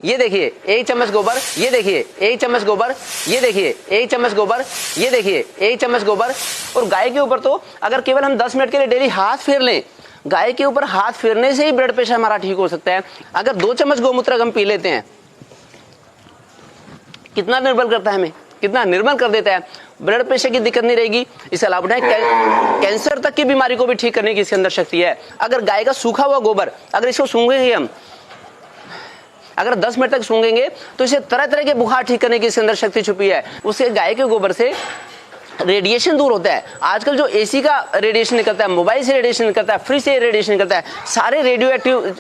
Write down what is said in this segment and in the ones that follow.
ये देखिए एक चम्मच गोबर, ये देखिए एक चम्मच गोबर, ये देखिए एक चम्मच गोबर, ये देखिए एक चम्मच गोबर। और गाय के ऊपर तो अगर केवल हम 10 मिनट के लिए डेली हाथ फेर लें, गाय के ऊपर हाथ फेरने से ही ब्लड प्रेशर हमारा ठीक हो सकता है। अगर 2 चम्मच गोमूत्र हम पी लेते हैं, कितना निर्मल करता है हमें, कितना निर्मल कर देता है। ब्लड प्रेशर की दिक्कत नहीं रहेगी। इसके अलावा कैंसर तक की बीमारी को भी ठीक करने की इसके अंदर शक्ति है। अगर गाय का सूखा हुआ गोबर, अगर इसको सूंघेंगे हम, अगर 10 मिनट तक सूंघेंगे तो इसे तरह तरह के बुखार ठीक करने की इसके अंदर शक्ति छुपी है। उससे गाय के गोबर से रेडिएशन दूर होता है। आजकल जो एसी का रेडिएशन निकलता है, मोबाइल से रेडिएशन निकलता है, फ्रिज से रेडिएशन निकलता है, सारे रेडियो एक्टिव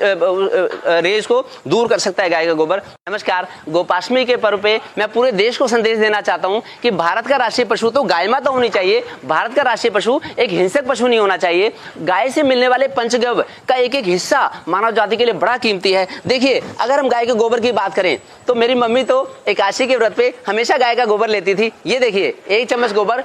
रेज को दूर कर सकता है गाय का गोबर। नमस्कार, गोपाष्टमी के पर्व पे मैं पूरे देश को संदेश देना चाहता हूं कि भारत का राष्ट्रीय पशु तो गाय माता होनी चाहिए। भारत का राष्ट्रीय पशु एक हिंसक पशु नहीं होना चाहिए। गाय से मिलने वाले पंचगव्य का एक एक हिस्सा मानव जाति के लिए बड़ा कीमती है। देखिए, अगर हम गाय के गोबर की बात करें तो मेरी मम्मी तो एकादशी के व्रत पे हमेशा गाय का गोबर लेती थी। ये देखिए एक चम्मच गोबर,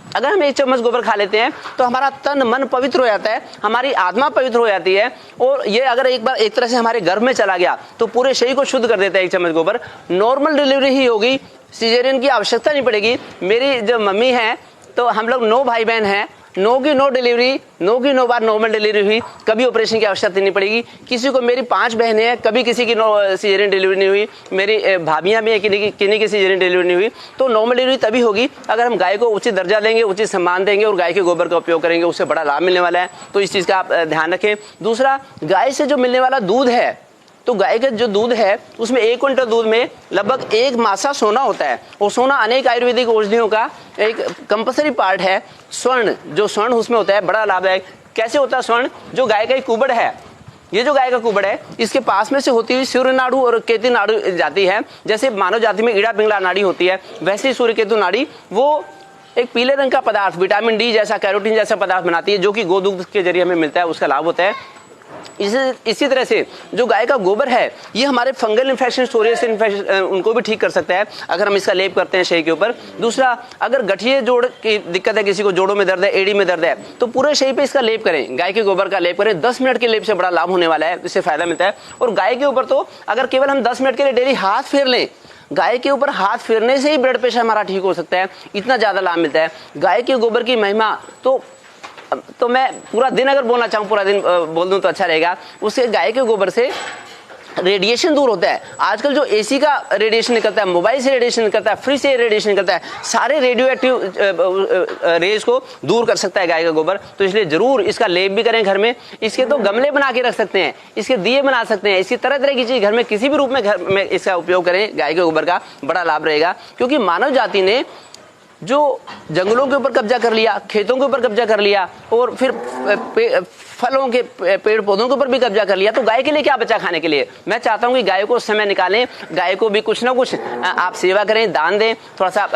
अगर हम 1 चम्मच गोबर खा लेते हैं तो हमारा तन मन पवित्र हो जाता है, हमारी आत्मा पवित्र हो जाती है। और ये अगर एक बार एक तरह से हमारे गर्भ में चला गया तो पूरे शरीर को शुद्ध कर देता है 1 चम्मच गोबर। नॉर्मल डिलीवरी ही होगी, सिजेरियन की आवश्यकता नहीं पड़ेगी। मेरी जो मम्मी है तो हम लोग 9 भाई बहन हैं, 9 की 9 डिलीवरी, 9 की 9 बार नॉर्मल डिलीवरी हुई, कभी ऑपरेशन की आवश्यकता नहीं पड़ेगी किसी को। मेरी 5 बहनें हैं, कभी किसी की सिजेरियन डिलीवरी नहीं हुई। मेरी भाभियां भी हैं, किन्हीं की सिजेरियन डिलीवरी नहीं हुई। तो नॉर्मल डिलीवरी तभी होगी अगर हम गाय को उचित दर्जा देंगे, उचित सम्मान देंगे और गाय के गोबर का उपयोग करेंगे। उससे बड़ा लाभ मिलने वाला है, तो इस चीज़ का आप ध्यान रखें। दूसरा, गाय से जो मिलने वाला दूध है, तो गाय का जो दूध है उसमें 1 क्विंटल दूध में लगभग 1 मासा सोना होता है। और सोना अनेक आयुर्वेदिक औषधियों का एक कंपल्सरी पार्ट है। स्वर्ण, जो स्वर्ण उसमें होता है बड़ा लाभदायक। कैसे होता है स्वर्ण? जो गाय का एक कुबड़ है, ये जो गाय का कुबड़ है, इसके पास में से होती हुई सूर्य नाड़ु और केतु नाड़ु जाती है। जैसे मानव जाति में ईड़ा पिंगला नाड़ी होती है, वैसे ही सूर्य केतु नाड़ी वो एक पीले रंग का पदार्थ, विटामिन डी जैसा, कैरोटीन जैसा पदार्थ बनाती है, जो कि गोदूध के जरिए हमें मिलता है, उसका लाभ होता है। इसी तरह से जो गाय का गोबर है ये हमारे फंगल इन्फेक्शन, सोरियस इन्फेक्शन उनको भी ठीक कर सकता है अगर हम इसका लेप करते हैं शरीर के ऊपर। दूसरा, अगर गठिए जोड़ की दिक्कत है, किसी को जोड़ों में दर्द है, एड़ी में दर्द है, तो पूरे शरीर पे इसका लेप करें, गाय के गोबर का लेप करें। 10 मिनट के लेप से बड़ा लाभ होने वाला है, इससे फायदा मिलता है। और गाय के ऊपर तो अगर केवल हम 10 मिनट के लिए डेली हाथ फेर लें, गाय के ऊपर हाथ फेरने से ही ब्लड प्रेशर हमारा ठीक हो सकता है, इतना ज्यादा लाभ मिलता है। गाय के गोबर की महिमा तो मैं पूरा दिन अगर बोलना चाहूँ, पूरा दिन बोल दूं तो अच्छा रहेगा। उससे गाय के गोबर से रेडिएशन दूर होता है। आजकल जो एसी का रेडिएशन निकलता है, मोबाइल से रेडिएशन निकलता है, फ्रिज से रेडिएशन निकलता है, सारे रेडियो एक्टिव रेज को दूर कर सकता है गाय का गोबर। तो इसलिए जरूर इसका लेप भी करें घर में। इसके तो गमले बना के रख सकते हैं, इसके दिए बना सकते हैं, इसकी तरह तरह की चीज घर में किसी भी रूप में घर में इसका उपयोग करें, गाय के गोबर का बड़ा लाभ रहेगा। क्योंकि मानव जाति ने जो जंगलों के ऊपर कब्जा कर लिया, खेतों के ऊपर कब्जा कर लिया और फिर फलों के पेड़ पौधों के ऊपर भी कब्जा कर लिया, तो गाय के लिए क्या बचा खाने के लिए? मैं चाहता हूं कि गाय को समय निकालें, गाय को भी कुछ ना कुछ आप सेवा करें, दान दें, थोड़ा सा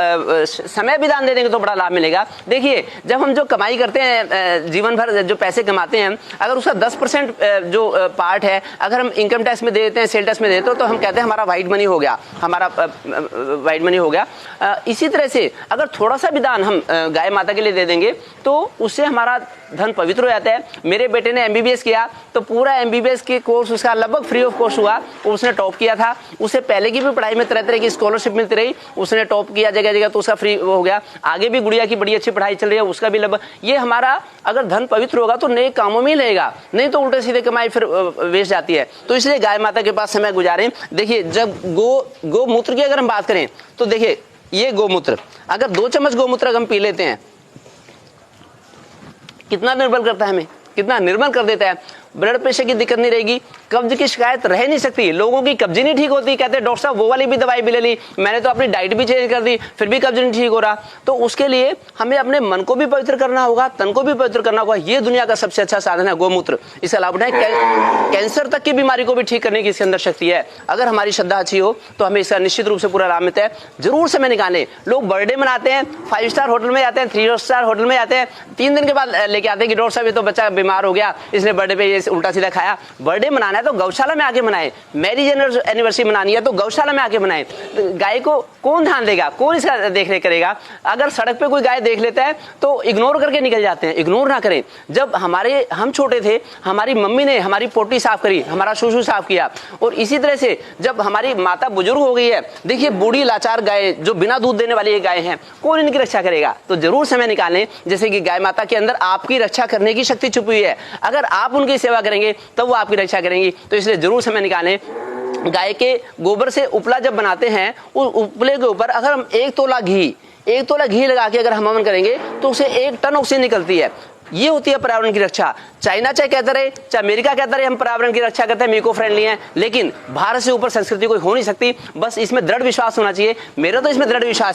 समय भी दान दे देंगे तो बड़ा लाभ मिलेगा। देखिए, जब हम जो कमाई करते हैं, जीवन भर जो पैसे कमाते हैं, अगर उसका 10% जो पार्ट है अगर हम इनकम टैक्स में दे देते हैं, सेल टैक्स में दे देते हैं, तो हम कहते हैं हमारा व्हाइट मनी हो गया, हमारा व्हाइट मनी हो गया। इसी तरह से अगर थोड़ा सा भी दान हम गाय माता के लिए दे देंगे तो उससे हमारा धन पवित्र हो जाता है। मेरे बेटे ने एमबीबीएस किया तो पूरा एमबीबीएस के कोर्स उसका लगभग फ्री ऑफ कॉस्ट हुआ। उसने टॉप किया था, उसे पहले की भी पढ़ाई में तरह तरह की स्कॉलरशिप मिलती रही, उसने टॉप किया जगह जगह, तो उसका फ्री हो गया। आगे भी गुड़िया की बड़ी अच्छी पढ़ाई चल रही है, उसका भी लगभग। ये हमारा अगर धन पवित्र होगा तो नए कामों में लगेगा, नहीं तो उल्टे सीधे कमाई फिर वेस्ट जाती है। तो इसलिए गाय माता के पास समय गुजारें। देखिए, जब गोमूत्र की अगर हम बात करें तो देखिए, ये गोमूत्र, अगर 2 चम्मच गोमूत्र हम पी लेते हैं, कितना निर्मल करता है हमें, कितना निर्मल कर देता है। ब्लड प्रेशर की दिक्कत नहीं रहेगी, कब्ज की शिकायत रह नहीं सकती। लोगों की कब्ज नहीं ठीक होती, कहते हैं डॉक्टर साहब वो वाली भी दवाई भी ले ली, मैंने तो अपनी डाइट भी चेंज कर दी, फिर भी कब्ज नहीं ठीक हो रहा। तो उसके लिए हमें अपने मन को भी पवित्र करना होगा, तन को भी पवित्र करना होगा। ये दुनिया का सबसे अच्छा साधन है गोमूत्र। इसका लाभ उठाएं। कैंसर तक की बीमारी को भी ठीक करने की इसके अंदर शक्ति है। अगर हमारी श्रद्धा अच्छी हो तो हमें इसका निश्चित रूप से पूरा लाभ मिलता है। जरूर समय निकालें। लोग बर्थडे मनाते हैं, 5 स्टार होटल में जाते हैं, 3 स्टार होटल में जाते हैं, 3 दिन के बाद लेके आते हैं कि डॉक्टर साहब ये तो बच्चा बीमार हो गया, इसने बर्थडे पे उल्टा सीधा खाया। बर्थडे मनाना है तो गौशाला में आके मनाए, मैरिज एनिवर्सरी मनानी है तो गौशाला में आके मनाए। तो गाय को कौन ध्यान देगा, कौन इसका देख रेख करेगा? अगर सड़क पे कोई गाय देख लेता है तो इग्नोर करके निकल जाते हैं। इग्नोर ना करें। जब हम छोटे थे, हमारी मम्मी ने हमारी पोटी साफ करी, हमारा शूशू साफ किया, और इसी तरह से जब हमारी माता बुजुर्ग हो गई है, देखिए बूढ़ी लाचार गाय जो बिना दूध देने वाली गाय हैं, कौन इनकी रक्षा करेगा? तो जरूर समय निकालें। जैसे कि गाय माता के अंदर आपकी रक्षा करने की शक्ति छुपी हुई है, अगर आप उनकी सेवा करेंगे तब वो आपकी रक्षा करेंगी। तो इसलिए जरूर समय निकालें। गाय के गोबर से उपला जब बनाते हैं, उस उपले के ऊपर अगर हम 1 तोला घी लगा के अगर हम हवन करेंगे तो उसे 1 टन ऑक्सीजन निकलती है। ये होती है पर्यावरण की रक्षा। चाइना चाहे कहता रहे, चाहे अमेरिका कहता रहे हम पर्यावरण की रक्षा करते हैं, इको फ्रेंडली हैं, लेकिन भारत से ऊपर संस्कृति कोई हो नहीं सकती। बस इसमें दृढ़ विश्वास होना चाहिए। मेरा तो इसमें दृढ़ विश्वास